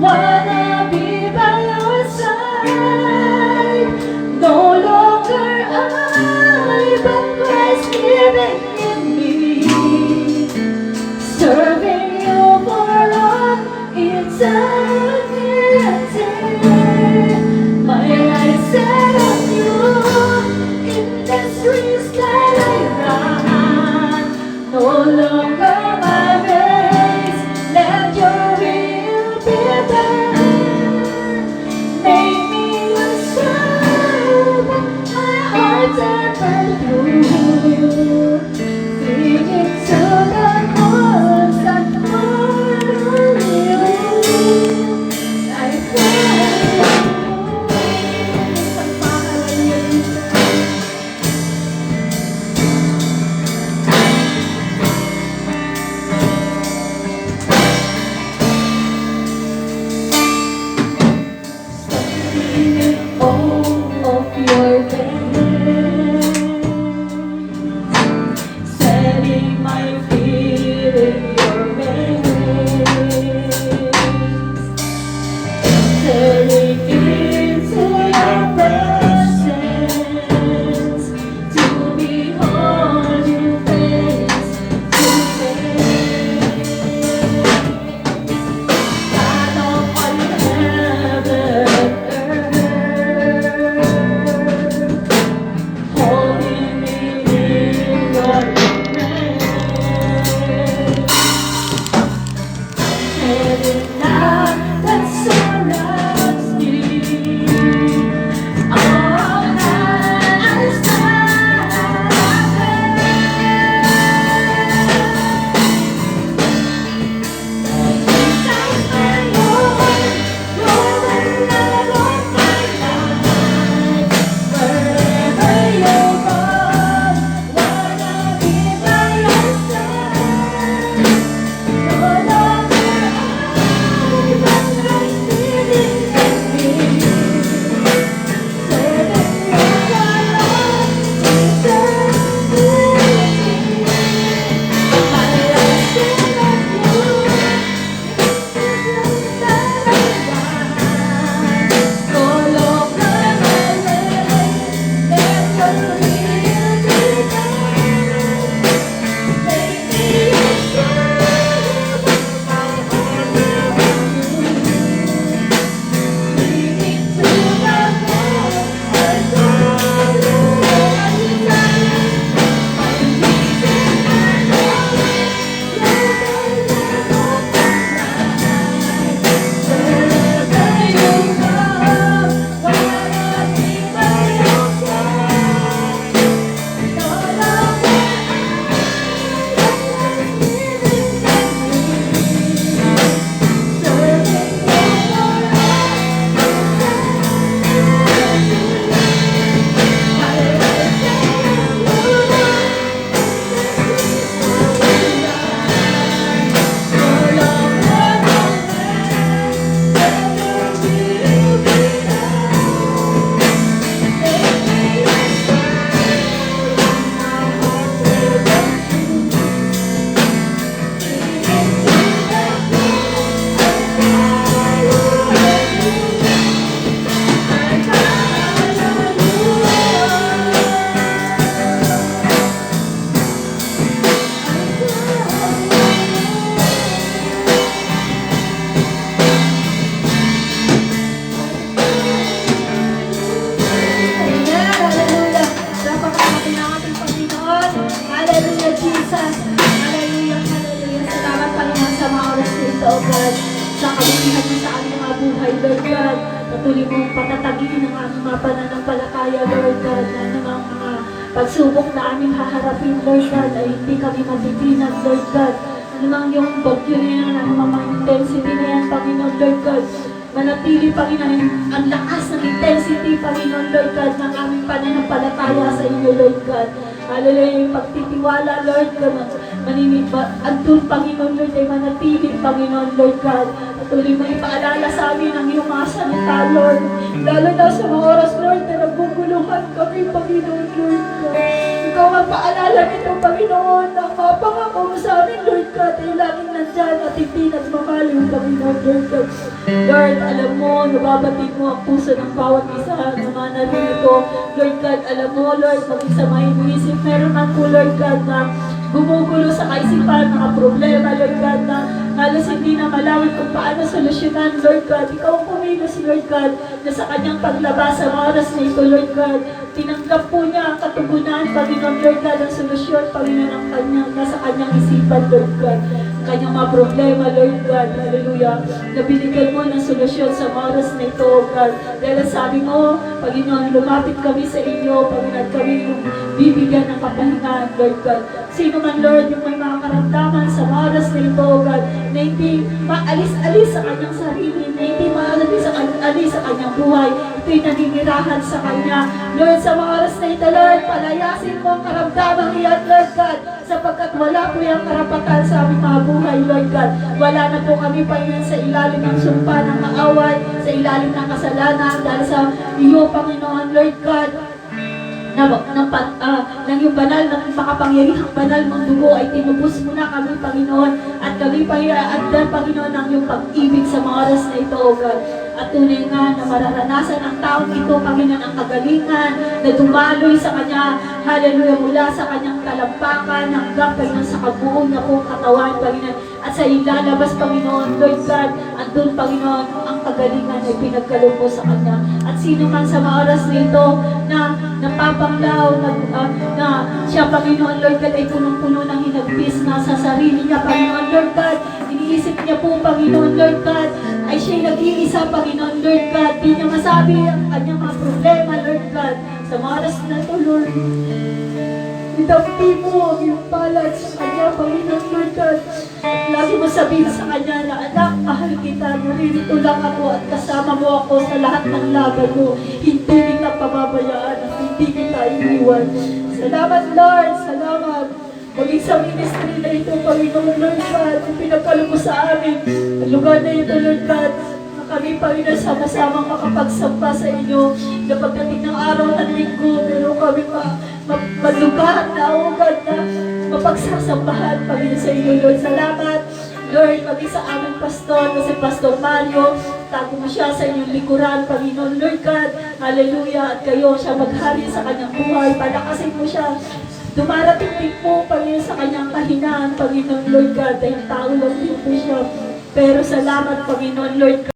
wanna be by your side. No longer I, but Christ living in me, serving you for all eternity. My life set on you in this race that I run. No longer my race, let your will be done. Make me a servant, my heart ever through. Bring it to the cross and follow you. I follow sa pangalan niya, all of your ways, setting my feet in your ways, entering into your presence, to behold you face to face. God of all heaven and earth, holding me in your embrace. Heaven now that surrounds me, all that is patuloy mong patatagin ang aming mga pananampalataya, Lord God, na namang mga pagsubok na aming haharapin, Lord God, ay hindi kami matitinag, Lord God. Namang yung bagyo na yan, ang mga intensity na yan, Panginoon, Lord God, manatili, Panginoon, ang lakas ng intensity, Panginoon, Lord God, ng aming pananampalataya sa inyo, Lord God. Hallelujah, yung pagtitiwala, Lord God, andun, Panginoon Lord, ay manatiling, Panginoon Lord God. Patuloy mo ipaalala sa amin ang iyong mga salita, Lord. Lalo na sa mga oras, Lord, na naguguluhan kami, Panginoon Lord God. Ikaw ang paalala nito, Panginoon, ang mapangako mo sa amin, Lord God, ay laging nandyan at hindi nagmamaliw, Panginoon Lord God. Lord, alam mo, nababatid mo ang puso ng bawat isa na mga narito. Lord God, alam mo, Lord, mag-isa maiisip, meron man po, Lord God, na gumugulo sa kaisipan, mga problema, Lord God, na halos hindi na malawin kung paano solusyonan, Lord God. Ikaw ang kumilos, Lord God, na sa kanyang paglabas sa oras na ito, Lord God. Tinanggap po niya ang katugunan, Panginoon, Lord God, ang solusyon, Panginoon, ang kanyang, nasa kanyang isipan, Lord God. Kanyang mga problema, Lord God, hallelujah, na binigyan mo ng solusyon sa oras na ito, God. Dahil sabi mo, Panginoon, lumapit kami sa inyo, Panginoon, kami yung bibigyan ng kapahingahan, Lord God. Sino man, Lord, yung may mga karamdaman sa oras na ito, God, na hindi maalis-alis sa kanyang sarili, na hindi maalis sa kanyang buhay, ito'y naninirahan sa kanya. Lord, sa mga oras na ito, Lord, palayasin mo ang karamdaman iyan, Lord God, sapagkat wala po yung karapatan sa aming mga buhay, Lord God. Wala na po kami pa yun sa ilalim ng sumpa ng kaaway, sa ilalim ng kasalanan, dahil sa iyo, Panginoon, Lord God, ng yung banal, ng makapangyarihang banal mong dugo ay tinubos mo na kami, Panginoon, at kami pahiraagdan, Panginoon, ng iyong pag-ibig sa mga oras na ito, O God. At tunay nga na mararanasan ang taong ito, Panginoon, ang kagalingan na dumaloy sa kanya, hallelujah, mula sa kanyang talampakan hanggang, Panginoon, sa kabuong na pong katawan, Panginoon, at sa ilalabas, Panginoon, Lord God, andun, Panginoon, ang kagalingan ay pinagkaloob mo sa kanya. At sino man sa mga oras na ito na napapanglaw, na siya, Panginoon, Lord God, ay punong-puno ng hinagpis na sa sarili niya, Panginoon, Lord God, iniisip niya po, Panginoon, Lord God, ay siya'y nag-iisa, Panginoon, Lord God, di niya masabi ang kanyang mga problema, Lord God, sa mga oras na ito, Lord. Idampi mo ang iyong palad sa kanya, Panginoon, Lord God. At lagi mo sabihin sa kanya na, anak, mahal kita, naririto lang ako at kasama mo ako sa lahat ng laban mo. Hindi kita pababayaan at hindi kita iniwan. Salamat, Lord, salamat. Maging sa ministry na ito, Panginoon, Lord God, yung pinagkaloob mo sa amin. Ang lugar na ito, Lord God, na kami, Panginoon, sama-sama makapagsampa sa inyo na pagdating ng araw ng linggo, pero kami malugar na, O God, na mapagsasambahan, Panginoon, sa inyo, Lord. Salamat, Lord, maging sa aming pastor, na si Pastor Mario, tago mo siya sa inyong likuran, Panginoon, Lord God, hallelujah, at kayo siya maghari sa kanyang buhay, palakasin mo siya. Dumarating din po, Panginoon, sa kanyang kahinaan, Panginoon, Lord God, dahil tao lang din po siya. Pero salamat, Panginoon, Lord God.